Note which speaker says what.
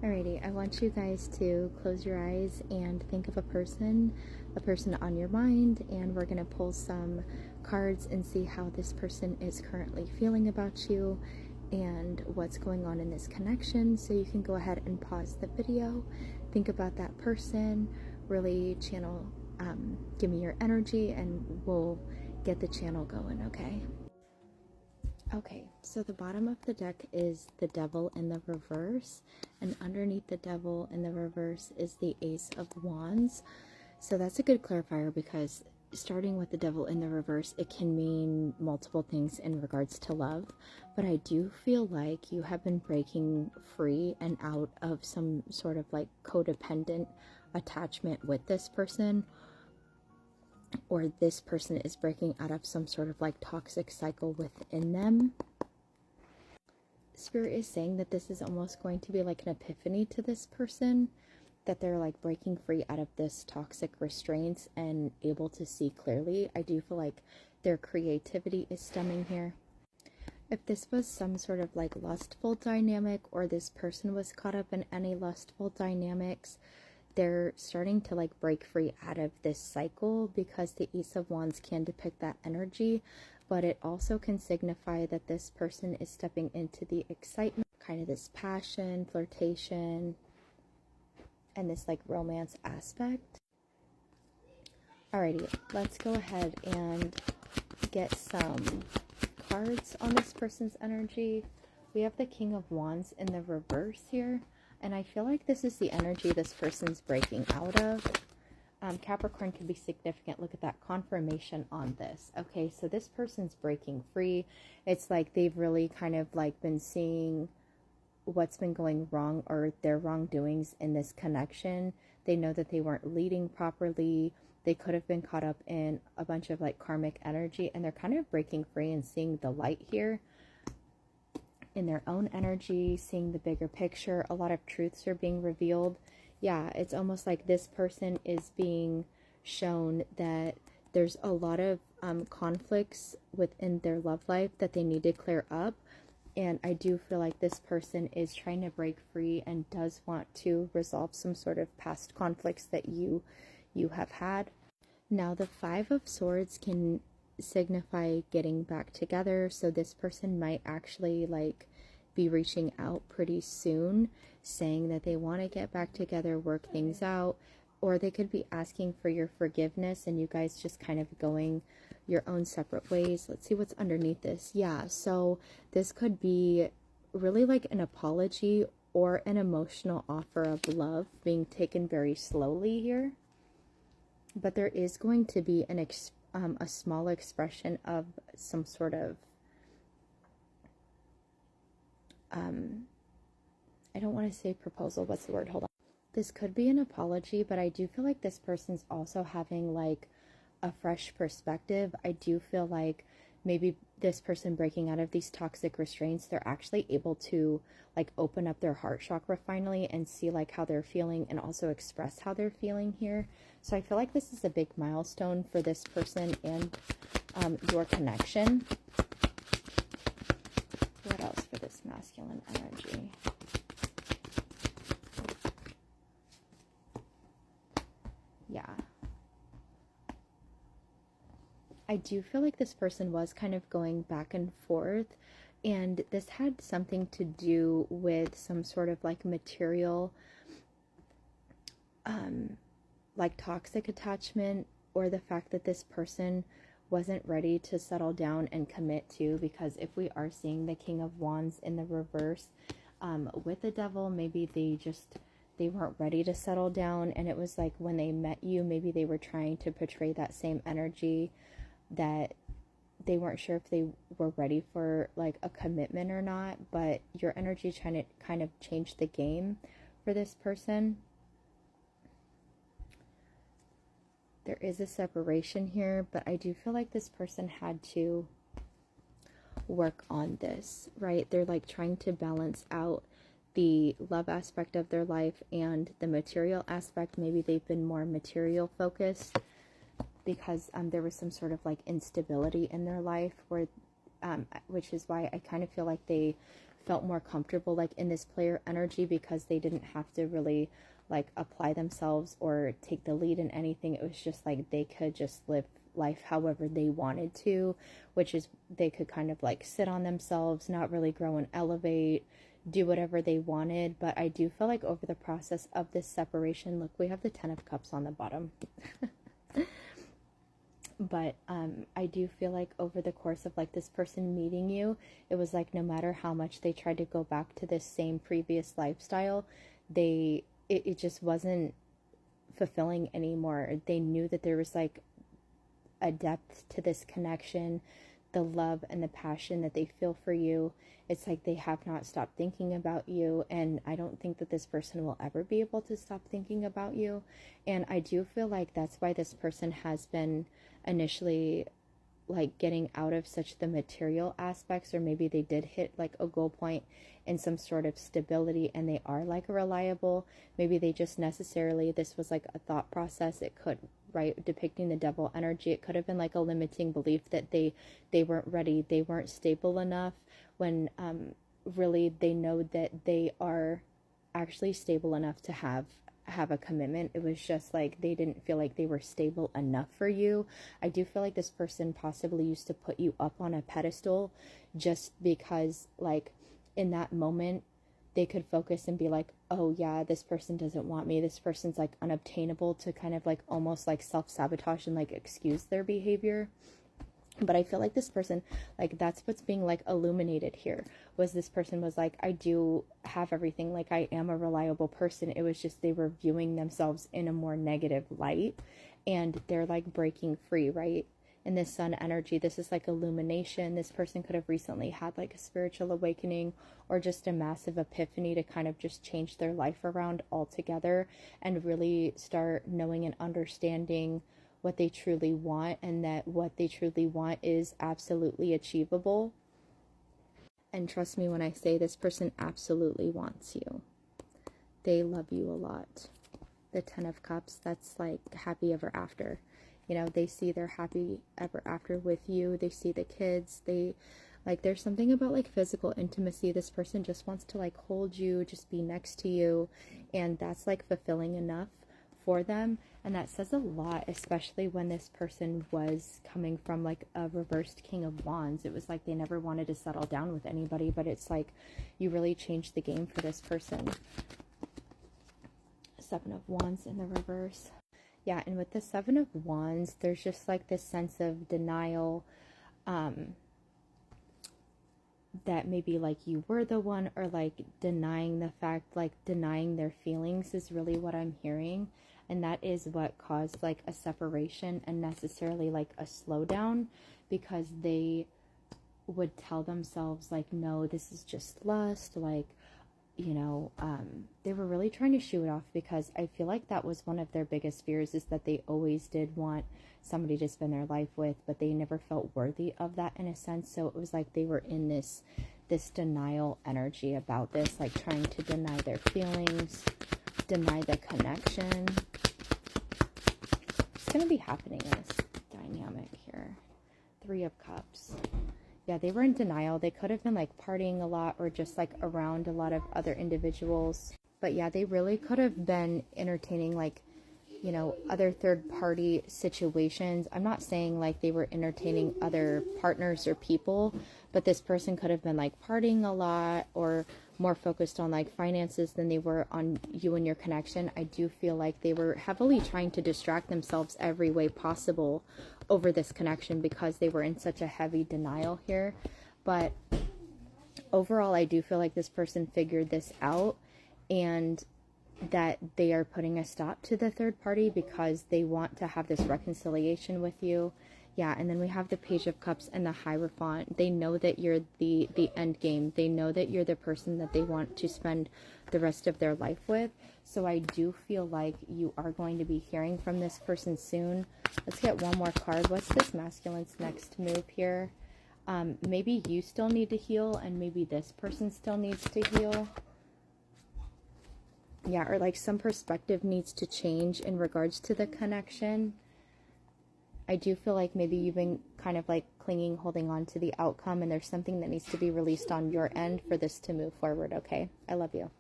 Speaker 1: Alrighty, I want you guys to close your eyes and think of a person on your mind, and we're going to pull some cards and see how this person is currently feeling about you and what's going on in this connection. So you can go ahead and pause the video, think about that person, really channel, give me your energy, and we'll get the channel going, okay? Okay, so the bottom of the deck is the Devil in the reverse, and underneath the Devil in the reverse is the Ace of Wands. So that's a good clarifier, because starting with the Devil in the reverse, it can mean multiple things in regards to love, but I do feel like you have been breaking free and out of some sort of like codependent attachment with this person, or this person is breaking out of some sort of like toxic cycle within them. Spirit is saying that this is almost going to be like an epiphany to this person, that they're like breaking free out of this toxic restraints and able to see clearly. I do feel like their creativity is stemming here. If this was some sort of like lustful dynamic, or this person was caught up in any lustful dynamics, they're starting to like break free out of this cycle, because the Ace of Wands can depict that energy, but it also can signify that this person is stepping into the excitement, kind of this passion, flirtation, and this like romance aspect. Alrighty, let's go ahead and get some cards on this person's energy. We have the King of Wands in the reverse here, and I feel like this is the energy this person's breaking out of. Capricorn can be significant. Look at that confirmation on this. Okay, so this person's breaking free. It's like they've really kind of like been seeing what's been going wrong, or their wrongdoings in this connection. They know that they weren't leading properly. They could have been caught up in a bunch of like karmic energy, and they're kind of breaking free and seeing the light here in their own energy, seeing the bigger picture. A lot of truths are being revealed. Yeah, it's almost like this person is being shown that there's a lot of conflicts within their love life that they need to clear up. And I do feel like this person is trying to break free and does want to resolve some sort of past conflicts that you have had. Now, the Five of Swords can signify getting back together, so this person might actually like be reaching out pretty soon, saying that they want to get back together, work things out, or they could be asking for your forgiveness and you guys just kind of going your own separate ways. Let's see what's underneath this. Yeah, so this could be really like an apology or an emotional offer of love being taken very slowly here, but there is going to be a small expression of some sort of I don't want to say proposal, what's the word, hold on. This could be an apology, but I do feel like this person's also having like a fresh perspective. I do feel like maybe this person breaking out of these toxic restraints, they're actually able to like open up their heart chakra finally and see like how they're feeling, and also express how they're feeling here. So I feel like this is a big milestone for this person and your connection. What else for this masculine energy? Yeah. I do feel like this person was kind of going back and forth, and this had something to do with some sort of like material, like toxic attachment, or the fact that this person wasn't ready to settle down and commit to, because if we are seeing the King of Wands in the reverse with the Devil, maybe they weren't ready to settle down, and it was like when they met you, maybe they were trying to portray that same energy, that they weren't sure if they were ready for like a commitment or not, but your energy trying to kind of change the game for this person. There is a separation here, but I do feel like this person had to work on this, right? They're like trying to balance out the love aspect of their life and the material aspect. Maybe they've been more material focused because there was some sort of like instability in their life, where which is why I kind of feel like they felt more comfortable like in this player energy because they didn't have to really like apply themselves or take the lead in anything. It was just like they could just live life however they wanted to, which is they could kind of like sit on themselves, not really grow and elevate, do whatever they wanted. But I do feel like over the process of this separation, look, we have the 10 of Cups on the bottom. But I do feel like over the course of like this person meeting you, it was like no matter how much they tried to go back to this same previous lifestyle, it just wasn't fulfilling anymore. They knew that there was like a depth to this connection, the love and the passion that they feel for you. It's like they have not stopped thinking about you, and I don't think that this person will ever be able to stop thinking about you. And I do feel like that's why this person has been initially like getting out of such the material aspects, or maybe they did hit like a goal point in some sort of stability and they are like reliable. Maybe they just necessarily, this was like a thought process. It could, right, depicting the devil energy, it could have been like a limiting belief that they weren't ready, they weren't stable enough, when really they know that they are actually stable enough to have a commitment. It was just like they didn't feel like they were stable enough for you. I do feel like this person possibly used to put you up on a pedestal just because like in that moment they could focus and be like, oh yeah, this person doesn't want me, this person's like unobtainable, to kind of like almost like self-sabotage and like excuse their behavior. But I feel like this person, like that's what's being like illuminated here, was this person was like, I do have everything, like I am a reliable person. It was just they were viewing themselves in a more negative light, and they're like breaking free, right? In this sun energy, this is like illumination. This person could have recently had like a spiritual awakening or just a massive epiphany to kind of just change their life around altogether and really start knowing and understanding what they truly want, and that what they truly want is absolutely achievable. And trust me when I say this person absolutely wants you. They love you a lot. The 10 of Cups, that's like happy ever after. You know, they see their happy ever after with you. They see the kids. They like, there's something about like physical intimacy. This person just wants to like hold you, just be next to you. And that's like fulfilling enough for them. And that says a lot, especially when this person was coming from like a reversed King of Wands. It was like they never wanted to settle down with anybody, but it's like you really changed the game for this person. 7 of Wands in the reverse. Yeah, and with the 7 of Wands, there's just like this sense of denial, that maybe like you were the one, or like denying the fact, like denying their feelings is really what I'm hearing. And that is what caused like a separation and necessarily like a slowdown, because they would tell themselves like, no, this is just lust, like, you know, they were really trying to shoo it off, because I feel like that was one of their biggest fears, is that they always did want somebody to spend their life with, but they never felt worthy of that in a sense. So it was like they were in this denial energy about this, like trying to deny their feelings, deny the connection. It's going to be happening in this dynamic here. 3 of Cups. Yeah, they were in denial. They could have been like partying a lot, or just like around a lot of other individuals. But yeah, they really could have been entertaining like, you know, other third party situations. I'm not saying like they were entertaining other partners or people, but this person could have been like partying a lot, or more focused on like finances than they were on you and your connection. I do feel like they were heavily trying to distract themselves every way possible over this connection, because they were in such a heavy denial here. But overall, I do feel like this person figured this out, and that they are putting a stop to the third party because they want to have this reconciliation with you. Yeah, and then we have the Page of Cups and the Hierophant. They know that you're the end game. They know that you're the person that they want to spend the rest of their life with. So I do feel like you are going to be hearing from this person soon. Let's get one more card. What's this masculine's next move here? Maybe you still need to heal, and maybe this person still needs to heal. Yeah, or like some perspective needs to change in regards to the connection. I do feel like maybe you've been kind of like clinging, holding on to the outcome, and there's something that needs to be released on your end for this to move forward, okay? I love you.